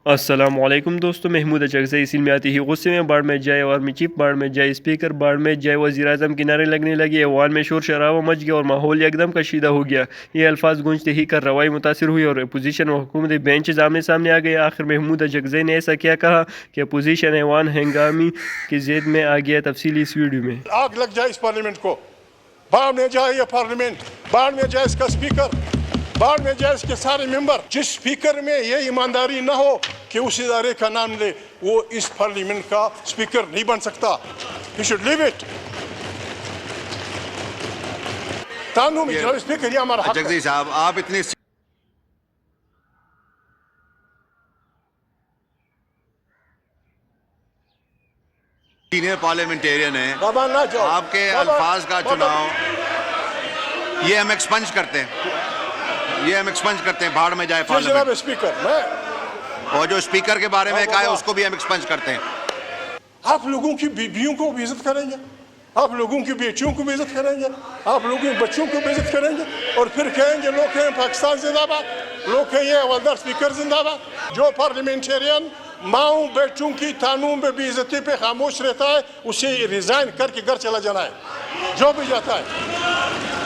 السلام علیکم دوستو، محمود اچکزئی سلمیاتی ہی غصے میں باڑ میں جائے آرمی چیف، باڑ میں جائے اسپیکر، باڑ میں جائے وزیر اعظم کے نعرے لگنے لگے، ایوان میں شور شرابہ مچ گیا اور ماحول ایک دم کشیدہ ہو گیا۔ یہ الفاظ گونجتے ہی کارروائی متاثر ہوئی اور اپوزیشن و حکومتی بینچز آمنے سامنے آ گئے۔ آخر محمود اچکزئی نے ایسا کیا کہا کہ اپوزیشن ایوان ہنگامی کی زید میں آ گیا۔ تفصیلی اس ویڈیو میں۔ آگ لگ جائے اس پارلیمنٹ کو، باڑ میں جائے یہ پارلیمنٹ، باڑ میں جائے اس کا اسپیکر، باڑ میں جائے اس کے سارے ممبر۔ جس اسپیکر میں یہ ایمانداری نہ ہو کہ اس ادارے کا نام لے، وہ اس پارلیمنٹ کا اسپیکر نہیں بن سکتا۔ He should leave it۔ تانوں میں جناب اسپیکر، یہ ہمارا حق ہے۔ جگدیش صاحب، آپ اتنی سینئر پارلیمنٹیرین ہیں، آپ کے الفاظ کا چناؤ یہ ہم ایکسپنج کرتے ہیں، بھاڑ میں جائے جناب پارلیمنٹ۔ اسپیکر، اور جو اسپیکر کے بارے میں کہا ہے اس کو بھی ہم ایکسپنج کرتے ہیں۔ آپ لوگوں کی بیویوں کو بھی عزت کریں گے، آپ لوگوں کی بیٹیوں کو بھی عزت کریں گے، آپ لوگوں کے بچوں کو بھی عزت کریں گے، اور پھر کہیں گے لوگ کہیں پاکستان زندہ باد، لوگ کہیں یہ حوالدار اسپیکر زندہ باد۔ جو پارلیمنٹیرین ماؤں بیٹوں کی تانوں میں بے عزتی پہ خاموش رہتا ہے، اسے ریزائن کر کے گھر چلا جانا ہے۔ جو بھی جاتا ہے،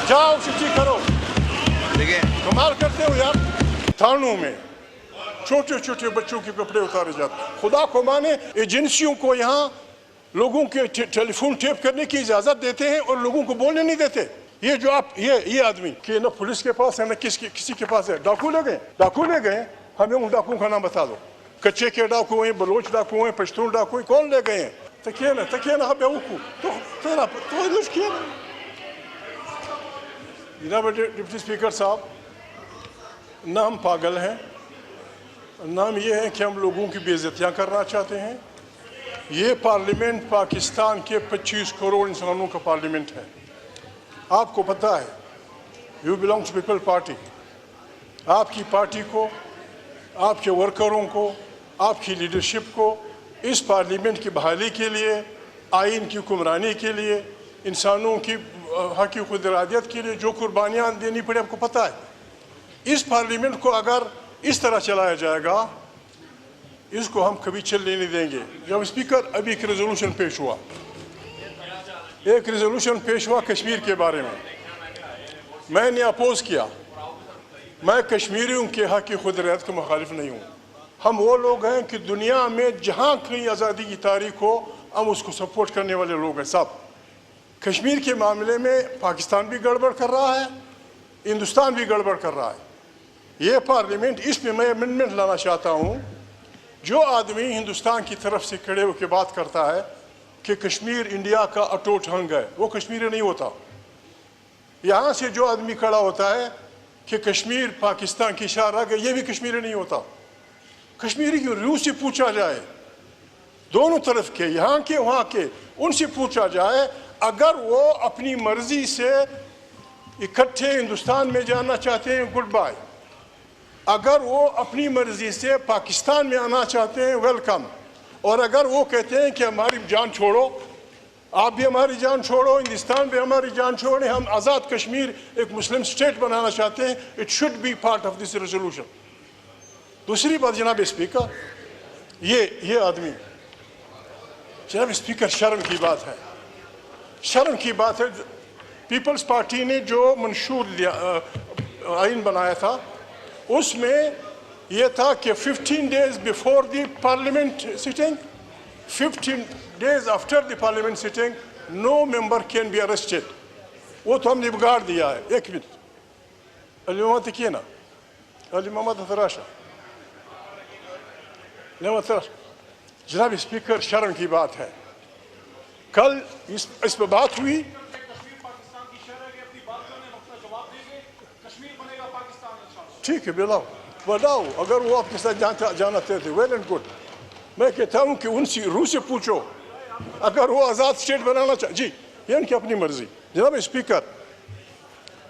جاؤ چھٹی کرو۔ دیکھیں، کمال کرتے ہو یار، تھانوں میں چھوٹے چھوٹے بچوں کے کپڑے اتارے جاتے ہیں۔ خدا کو مانے، ایجنسیوں کو یہاں لوگوں کے ٹیلی فون ٹیپ کرنے کی اجازت دیتے ہیں اور لوگوں کو بولنے نہیں دیتے۔ یہ جو آپ یہ آدمی کہ نہ پولیس کے پاس ہے نہ کسی کے پاس ہے، ڈاکو لے گئے، ہمیں ان ڈاکوؤں کا نام بتا دو۔ کچے کے ڈاکو ہیں، بلوچ ڈاکو ہیں، پشتون ڈاکو ہیں، کون لے گئے ہیں؟ تکیے نا بیوقوف تو کیا نا۔ جناب ڈپٹی اسپیکر صاحب، نہ ہم پاگل ہیں، نام یہ ہے کہ ہم لوگوں کی بے عزتیاں کرنا چاہتے ہیں۔ یہ پارلیمنٹ پاکستان کے 25 کروڑ انسانوں کا پارلیمنٹ ہے۔ آپ کو پتہ ہے، you belong to People Party. آپ کی پارٹی کو، آپ کے ورکروں کو، آپ کی لیڈرشپ کو اس پارلیمنٹ کی بحالی کے لیے، آئین کی حکمرانی کے لیے، انسانوں کی حقوق و ارادیت کے لیے جو قربانیاں دینی پڑے، آپ کو پتہ ہے۔ اس پارلیمنٹ کو اگر اس طرح چلایا جائے گا، اس کو ہم کبھی چلنے نہیں دیں گے۔ جب اسپیکر، ابھی ایک ریزولوشن پیش ہوا کشمیر کے بارے میں نے اپوز کیا۔ میں کشمیریوں کے حق کی خود ارادت کا مخالف نہیں ہوں۔ ہم وہ لوگ ہیں کہ دنیا میں جہاں کہیں آزادی کی تاریخ ہو، ہم اس کو سپورٹ کرنے والے لوگ ہیں سب۔ کشمیر کے معاملے میں پاکستان بھی گڑبڑ کر رہا ہے، ہندوستان بھی گڑبڑ کر رہا ہے۔ یہ پارلیمنٹ، اس میں امینڈمنٹ لانا چاہتا ہوں۔ جو آدمی ہندوستان کی طرف سے کھڑے ہو کے بات کرتا ہے کہ کشمیر انڈیا کا اٹوٹ انگ ہے، وہ کشمیری نہیں ہوتا۔ یہاں سے جو آدمی کھڑا ہوتا ہے کہ کشمیر پاکستان کی شاہ راہ ہے، یہ بھی کشمیری نہیں ہوتا۔ کشمیری کی روح سے پوچھا جائے، دونوں طرف کے، یہاں کے وہاں کے، ان سے پوچھا جائے، اگر وہ اپنی مرضی سے اکٹھے ہندوستان میں جانا چاہتے ہیں، گڈ بائے۔ اگر وہ اپنی مرضی سے پاکستان میں آنا چاہتے ہیں، ویلکم۔ اور اگر وہ کہتے ہیں کہ ہماری جان چھوڑو، آپ بھی ہماری جان چھوڑو، ہندوستان بھی ہماری جان چھوڑیں، ہم آزاد کشمیر ایک مسلم سٹیٹ بنانا چاہتے ہیں، it should be part of this resolution. دوسری بات جناب اسپیکر، یہ آدمی، جناب اسپیکر، شرم کی بات ہے، شرم کی بات ہے۔ پیپلز پارٹی نے جو منشور آئین بنایا تھا، اس میں یہ تھا کہ 15 days before the parliament sitting, 15 days after the parliament sitting, no member can be arrested۔ وہ تو ہم نے بگاڑ دیا ہے۔ ایک منٹ، علی محمد تکینا، علی محمد تراشا، جناب اسپیکر، شرم کی بات ہے۔ کل اس پہ بات ہوئی، ٹھیک ہے، بلاؤ، اگر وہ آپ کے ساتھ جانا چاہتے تھے، ویل اینڈ گڈ۔ میں کہتا ہوں کہ ان سے روح سے پوچھو، اگر وہ آزاد اسٹیٹ بنانا جی، یہ ان کی اپنی مرضی۔ جناب اسپیکر،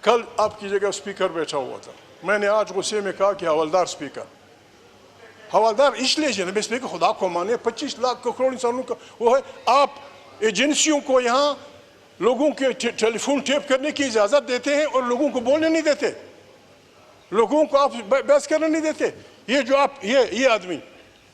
کل آپ کی جگہ اسپیکر بیٹھا ہوا تھا، میں نے آج غصے میں کہا کہ حوالدار اسپیکر، حوالدار اس لیے جناب اسپیکر، خدا کو مانے، 25 لاکھ کروڑ انسانوں کا وہ ہے۔ آپ ایجنسیوں کو یہاں لوگوں کے ٹیلی فون ٹیپ کرنے کی اجازت دیتے ہیں اور لوگوں کو بولنے نہیں دیتے، لوگوں کو آپ بحث کرنے نہیں دیتے۔ یہ جو آپ یہ آدمی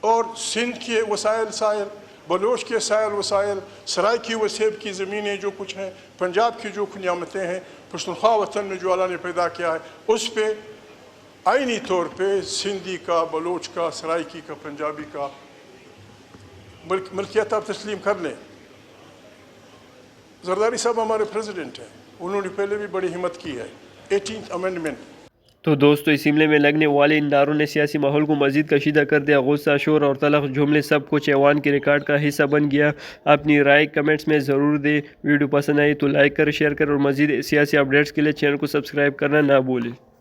اور سندھ کے وسائل سائل، بلوچ کے سائل وسائل، سرائکی وسیب کی زمینیں جو کچھ ہیں، پنجاب کی جو نعمتیں ہیں، پشتونخوا وطن میں جو اللہ نے پیدا کیا ہے، اس پہ آئینی طور پہ سندھی کا، بلوچ کا، سرائکی کا، پنجابی کا ملکیت آپ تسلیم کر لیں۔ زرداری صاحب ہمارے پریزیڈنٹ ہیں، انہوں نے پہلے بھی بڑی ہمت کی ہے۔ 18th amendment. تو دوستو اس حملے میں لگنے والے ان نعروں نے سیاسی ماحول کو مزید کشیدہ کر دیا۔ غصہ، شور اور تلخ جملے سب کچھ ایوان کے ریکارڈ کا حصہ بن گیا۔ اپنی رائے کمنٹس میں ضرور دیں۔ ویڈیو پسند آئی تو لائک کریں، شیئر کریں اور مزید سیاسی اپڈیٹس کے لیے چینل کو سبسکرائب کرنا نہ بھولیں۔